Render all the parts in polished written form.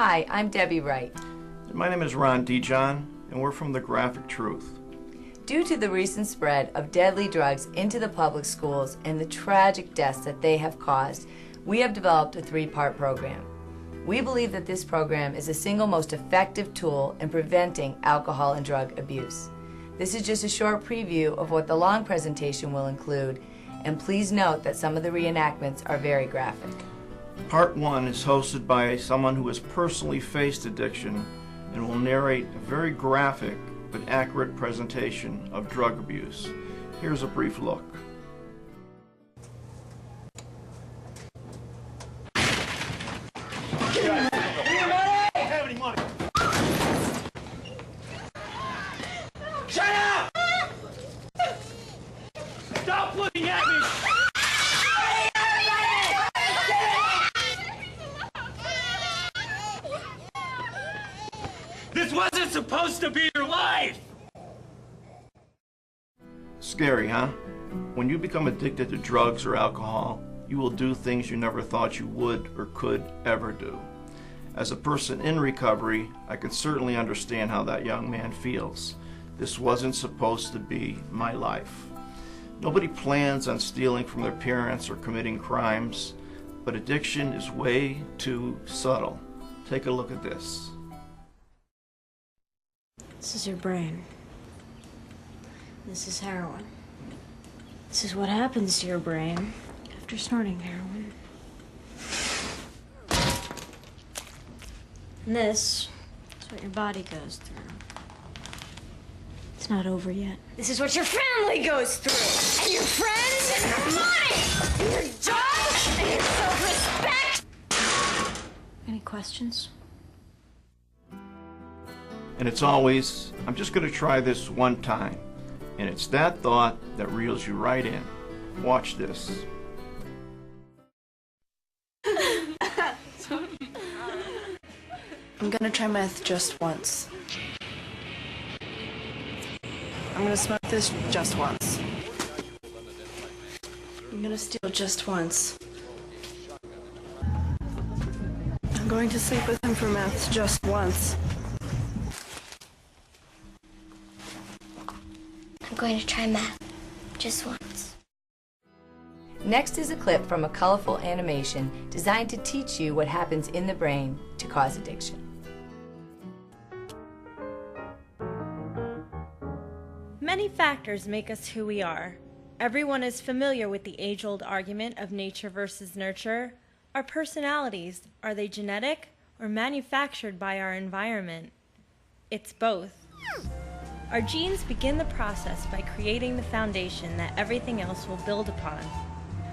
Hi, I'm Debbie Wright. My name is Ron Dijon, and we're from The Graphic Truth. Due to the recent spread of deadly drugs into the public schools and the tragic deaths that they have caused, we have developed a 3-part program. We believe that this program is the single most effective tool in preventing alcohol and drug abuse. This is just a short preview of what the long presentation will include, and please note that some of the reenactments are very graphic. Part 1 is hosted by someone who has personally faced addiction and will narrate a very graphic but accurate presentation of drug abuse. Here's a brief look. Shut up! Stop looking at me! This wasn't supposed to be your life! Scary, huh? When you become addicted to drugs or alcohol, you will do things you never thought you would or could ever do. As a person in recovery, I can certainly understand how that young man feels. This wasn't supposed to be my life. Nobody plans on stealing from their parents or committing crimes, but addiction is way too subtle. Take a look at this. This is your brain. This is heroin. This is what happens to your brain after snorting heroin. And this is what your body goes through. It's not over yet. This is what your family goes through. And your friends, and your money, and your job, and your self-respect. Any questions? And it's always, I'm just going to try this one time. And it's that thought that reels you right in. Watch this. I'm gonna try meth just once. I'm gonna smoke this just once. I'm gonna steal just once. I'm going to sleep with him for meth just once. I'm going to try meth just once. Next is a clip from a colorful animation designed to teach you what happens in the brain to cause addiction. Many factors make us who we are. Everyone is familiar with the age-old argument of nature versus nurture. Our personalities, are they genetic or manufactured by our environment? It's both. Our genes begin the process by creating the foundation that everything else will build upon.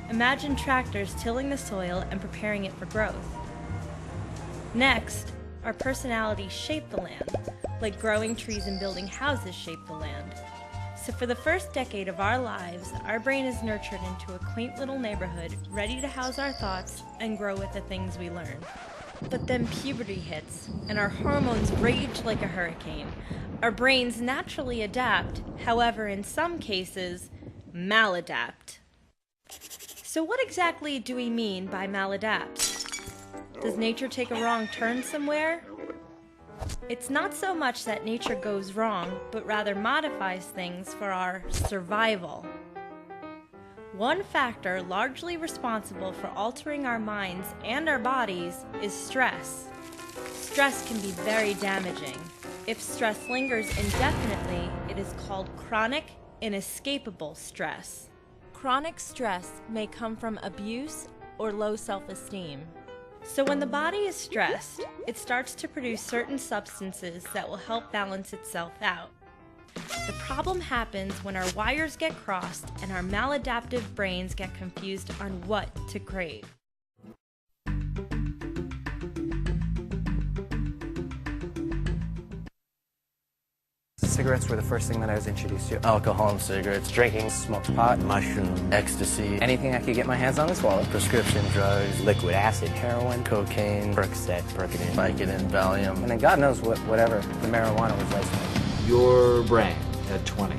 Imagine tractors tilling the soil and preparing it for growth. Next, our personalities shape the land, like growing trees and building houses shape the land. So for the first decade of our lives, our brain is nurtured into a quaint little neighborhood, ready to house our thoughts and grow with the things we learn. But then puberty hits, and our hormones rage like a hurricane. Our brains naturally adapt, however, in some cases, maladapt. So what exactly do we mean by maladapt? Does nature take a wrong turn somewhere? It's not so much that nature goes wrong, but rather modifies things for our survival. One factor largely responsible for altering our minds and our bodies is stress. Stress can be very damaging. If stress lingers indefinitely, it is called chronic, inescapable stress. Chronic stress may come from abuse or low self-esteem. So when the body is stressed, it starts to produce certain substances that will help balance itself out. The problem happens when our wires get crossed and our maladaptive brains get confused on what to crave. Cigarettes were the first thing that I was introduced to. Alcohol and cigarettes, drinking, smoked pot, mushroom, ecstasy. Anything I could get my hands on is swallowed. Prescription drugs, liquid acid, heroin, cocaine, Percocet, Percodan, Vicodin, Valium, and then God knows whatever the marijuana was licensed. Your brain at 20.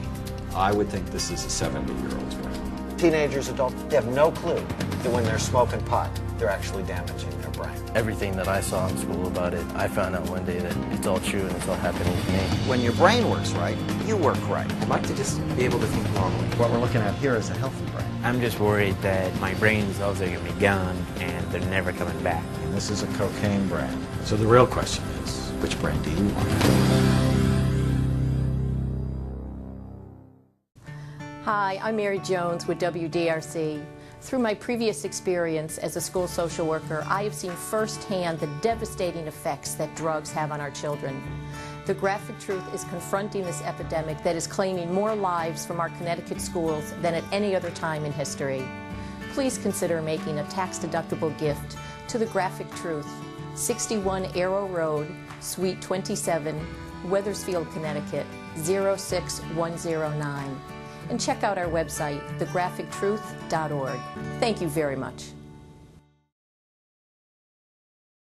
I would think this is a 70-year-old's brain. Teenagers, adults, they have no clue that when they're smoking pot, they're actually damaging their brain. Brian? Everything that I saw in school about it, I found out one day that it's all true and it's all happening to me. When your brain works right, you work right. I'd like to just be able to think normally. What we're looking at here is a healthy brain. I'm just worried that my brain cells are going to be gone and they're never coming back. And this is a cocaine brand. So the real question is, which brand do you want? Hi, I'm Mary Jones with WDRC. Through my previous experience as a school social worker, I have seen firsthand the devastating effects that drugs have on our children. The Graphic Truth is confronting this epidemic that is claiming more lives from our Connecticut schools than at any other time in history. Please consider making a tax-deductible gift to the Graphic Truth, 61 Arrow Road, Suite 27, Wethersfield, Connecticut, 06109. And check out our website, thegraphictruth.org. Thank you very much.